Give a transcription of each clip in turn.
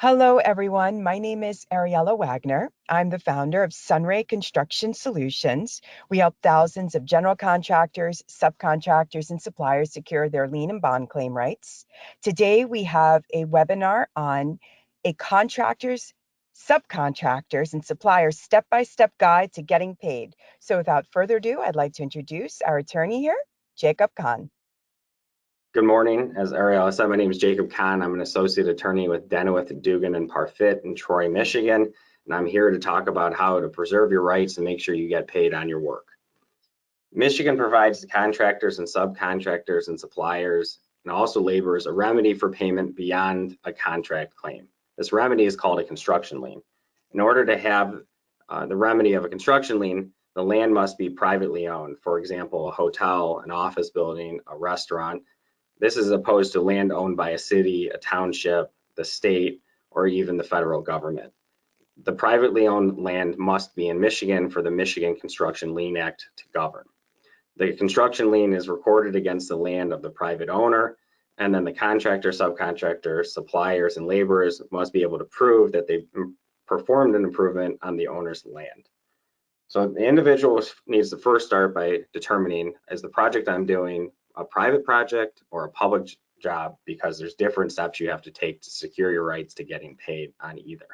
Hello, everyone. My name is Ariella Wagner. I'm the founder of SunRay Construction Solutions. We help thousands of general contractors, subcontractors, and suppliers secure their lien and bond claim rights. Today, we have a webinar on a contractor's, subcontractors, and suppliers step-by-step guide to getting paid. So without further ado, I'd like to introduce our attorney here, Jacob A Kahn. Good morning. As Ariella said, my name is Jacob Kahn. I'm an associate attorney with Deneweth, Dugan Parfitt in Troy, Michigan, and I'm here to talk about how to preserve your rights and make sure you get paid on your work. Michigan provides the contractors and subcontractors and suppliers and also laborers a remedy for payment beyond a contract claim. This remedy is called a construction lien. In order to have the remedy of a construction lien, the land must be privately owned. For example, a hotel, an office building, a restaurant. This is opposed to land owned by a city, a township, the state, or even the federal government. The privately owned land must be in Michigan for the Michigan Construction Lien Act to govern. The construction lien is recorded against the land of the private owner, and then the contractor, subcontractor, suppliers, and laborers must be able to prove that they've performed an improvement on the owner's land. So the individual needs to first start by determining, is the project I'm doing a private project or a public job, because there's different steps you have to take to secure your rights to getting paid on either.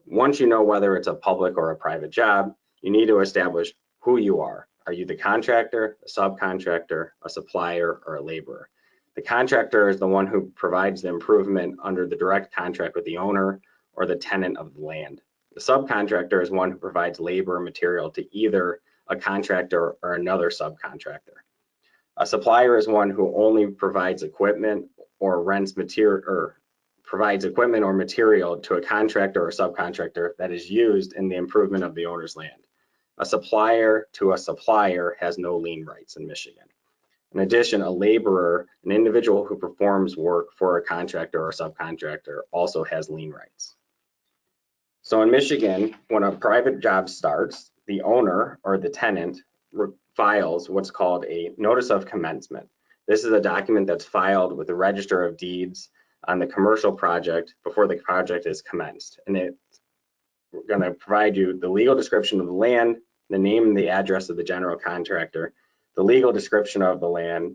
Once you know whether it's a public or a private job, you need to establish who you are. Are you the contractor, a subcontractor, a supplier, or a laborer? The contractor is the one who provides the improvement under the direct contract with the owner or the tenant of the land. The subcontractor is one who provides labor and material to either a contractor or another subcontractor. A supplier is one who only provides equipment or rents material or provides equipment or material to a contractor or subcontractor that is used in the improvement of the owner's land. A supplier to a supplier has no lien rights in Michigan. In addition, a laborer, an individual who performs work for a contractor or subcontractor, also has lien rights. So in Michigan, when a private job starts, the owner or the tenant files what's called a Notice of Commencement. This is a document that's filed with the Register of Deeds on the commercial project before the project is commenced. And it's going to provide you the legal description of the land, the name and the address of the general contractor, the legal description of the land,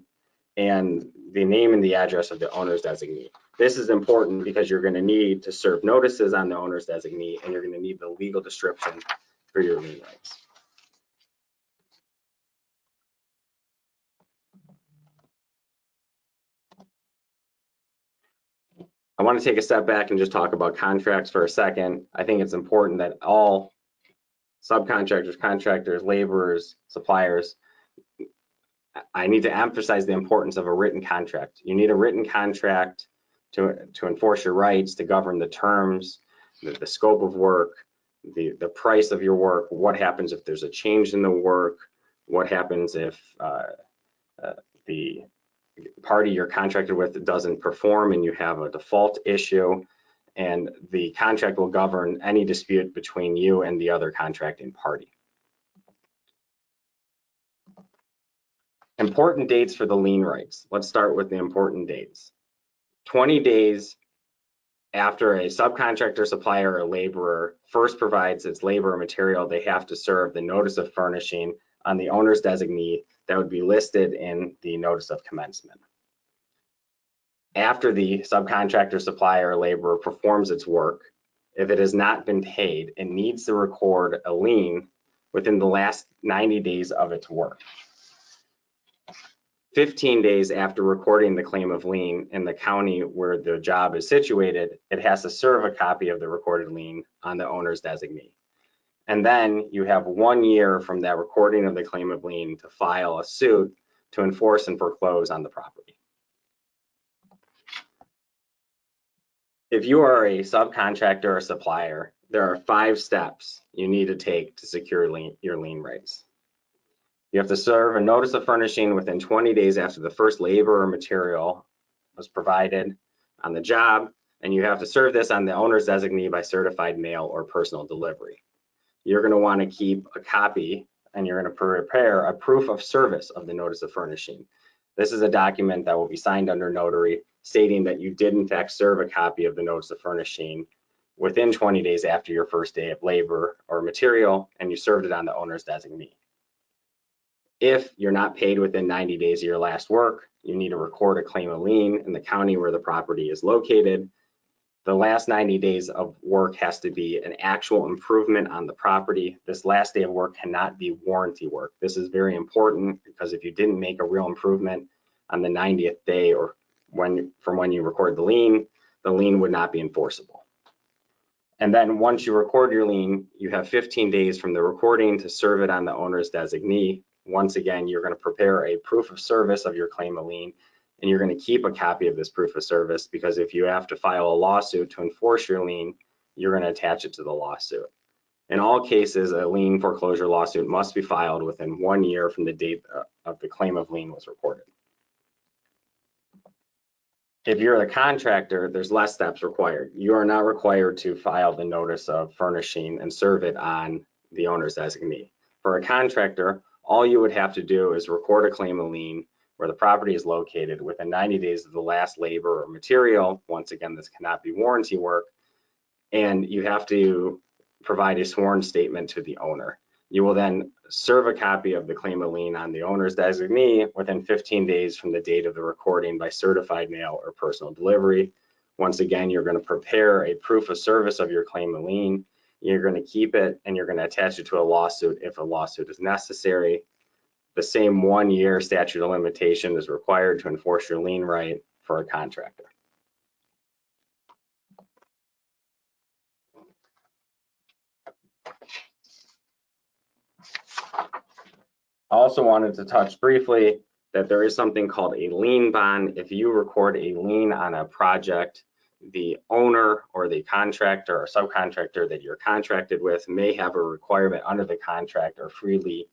and the name and the address of the owner's designee. This is important because you're going to need to serve notices on the owner's designee, and you're going to need the legal description for your lien rights. I want to take a step back and just talk about contracts for a second. I think it's important that all subcontractors, contractors, laborers, suppliers, I need to emphasize the importance of a written contract. You need a written contract to enforce your rights, to govern the terms, the scope of work, the price of your work, what happens if there's a change in the work, what happens if the party you're contracted with doesn't perform and you have a default issue, and the contract will govern any dispute between you and the other contracting party. Important dates for the lien rights. Let's start with the important dates. 20 days after a subcontractor, supplier, or laborer first provides its labor or material, they have to serve the notice of furnishing on the owner's designee that would be listed in the Notice of Commencement. After the subcontractor, supplier, or laborer performs its work, if it has not been paid, it needs to record a lien within the last 90 days of its work. 15 days after recording the claim of lien in the county where the job is situated, it has to serve a copy of the recorded lien on the owner's designee. And then you have 1 year from that recording of the claim of lien to file a suit to enforce and foreclose on the property. If you are a subcontractor or supplier, there are 5 steps you need to take to secure your lien rights. You have to serve a notice of furnishing within 20 days after the first labor or material was provided on the job, and you have to serve this on the owner's designee by certified mail or personal delivery. You're going to want to keep a copy, and you're going to prepare a proof of service of the notice of furnishing. This is a document that will be signed under notary stating that you did in fact serve a copy of the Notice of Furnishing within 20 days after your first day of labor or material, and you served it on the owner's designee. If you're not paid within 90 days of your last work, you need to record a claim of lien in the county where the property is located. The last 90 days of work has to be an actual improvement on the property. This last day of work cannot be warranty work. This is very important because if you didn't make a real improvement on the 90th day or from when you record the lien would not be enforceable. And then once you record your lien, you have 15 days from the recording to serve it on the owner's designee. Once again, you're going to prepare a proof of service of your claim of lien, and you're going to keep a copy of this proof of service because if you have to file a lawsuit to enforce your lien, you're going to attach it to the lawsuit. In all cases, a lien foreclosure lawsuit must be filed within 1 year from the date of the claim of lien was reported. If you're the contractor, there's less steps required. You are not required to file the Notice of Furnishing and serve it on the owner's designee. For a contractor, all you would have to do is record a claim of lien where the property is located within 90 days of the last labor or material. Once again, this cannot be warranty work. And you have to provide a sworn statement to the owner. You will then serve a copy of the claim of lien on the owner's designee within 15 days from the date of the recording by certified mail or personal delivery. Once again, you're going to prepare a proof of service of your claim of lien. You're going to keep it and you're going to attach it to a lawsuit if a lawsuit is necessary. The same 1 year statute of limitation is required to enforce your lien right for a contractor. I also wanted to touch briefly that there is something called a lien bond. If you record a lien on a project, the owner or the contractor or subcontractor that you're contracted with may have a requirement under the contract or freely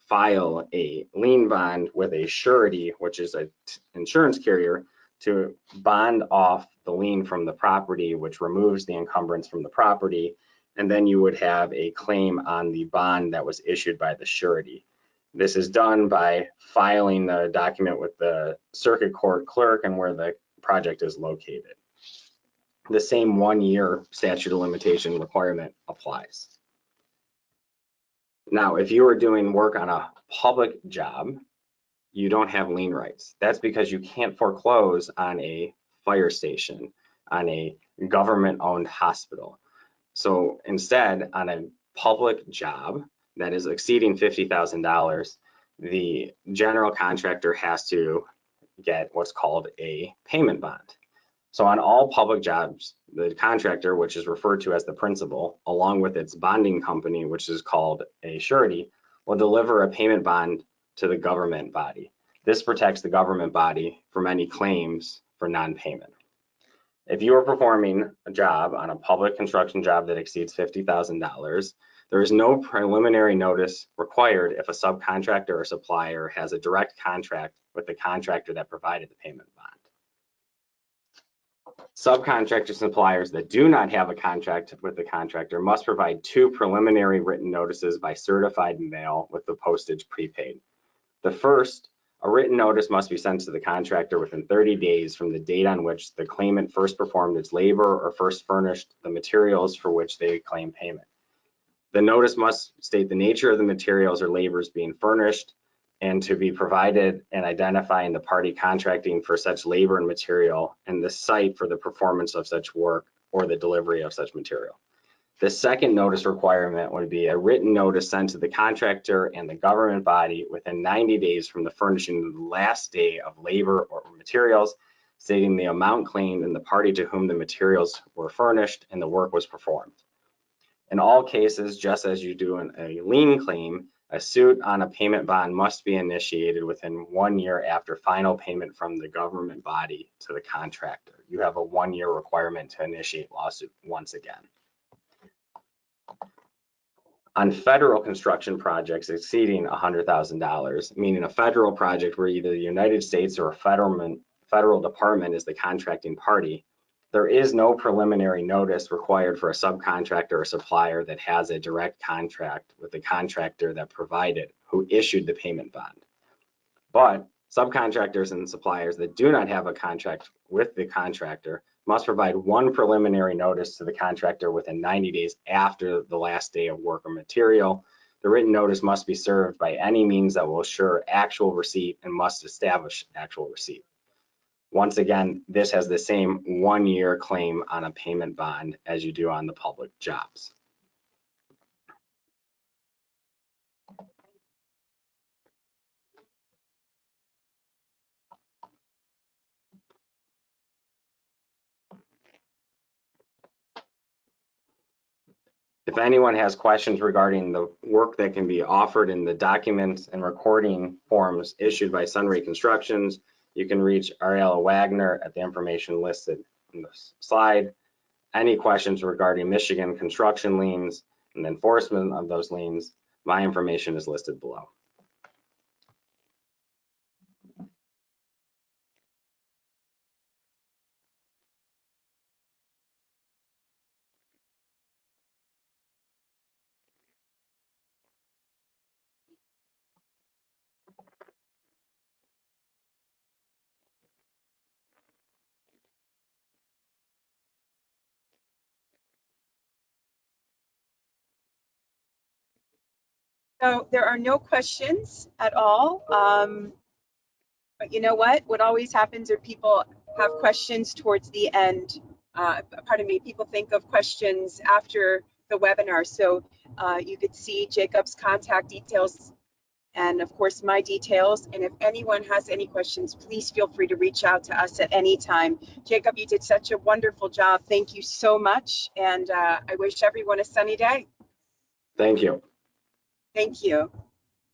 file a lien bond with a surety, which is an insurance carrier, to bond off the lien from the property, which removes the encumbrance from the property, and then you would have a claim on the bond that was issued by the surety. This is done by filing the document with the circuit court clerk and where the project is located. The same 1 year statute of limitation requirement applies. Now, if you are doing work on a public job, you don't have lien rights. That's because you can't foreclose on a fire station, on a government-owned hospital. So instead, on a public job that is exceeding $50,000, the general contractor has to get what's called a payment bond. So on all public jobs, the contractor, which is referred to as the principal, along with its bonding company, which is called a surety, will deliver a payment bond to the government body. This protects the government body from any claims for non-payment. If you are performing a job on a public construction job that exceeds $50,000, there is no preliminary notice required if a subcontractor or supplier has a direct contract with the contractor that provided the payment bond. Subcontractor suppliers that do not have a contract with the contractor must provide 2 preliminary written notices by certified mail with the postage prepaid. The first, a written notice must be sent to the contractor within 30 days from the date on which the claimant first performed its labor or first furnished the materials for which they claim payment. The notice must state the nature of the materials or labors being furnished and to be provided and identifying the party contracting for such labor and material and the site for the performance of such work or the delivery of such material. The second notice requirement would be a written notice sent to the contractor and the government body within 90 days from the furnishing of the last day of labor or materials, stating the amount claimed and the party to whom the materials were furnished and the work was performed. In all cases, just as you do in a lien claim, a suit on a payment bond must be initiated within 1 year after final payment from the government body to the contractor. You have a 1 year requirement to initiate lawsuit once again. On federal construction projects exceeding $100,000, meaning a federal project where either the United States or a federal department is the contracting party, there is no preliminary notice required for a subcontractor or supplier that has a direct contract with the contractor that provided, who issued the payment bond. But Subcontractors and suppliers that do not have a contract with the contractor must provide one preliminary notice to the contractor within 90 days after the last day of work or material. The written notice must be served by any means that will assure actual receipt and must establish actual receipt. Once again, this has the same 1-year claim on a payment bond as you do on the public jobs. If anyone has questions regarding the work that can be offered in the documents and recording forms issued by SunRay Constructions, you can reach Ariella Wagner at the information listed in the slide. Any questions regarding Michigan construction liens and the enforcement of those liens, my information is listed below. So there are no questions at all. But you know what? What always happens are people have questions towards the end. Pardon me, people think of questions after the webinar. So you could see Jacob's contact details and of course my details. And if anyone has any questions, please feel free to reach out to us at any time. Jacob, you did such a wonderful job. Thank you so much. And I wish everyone a sunny day. Thank you. Thank you.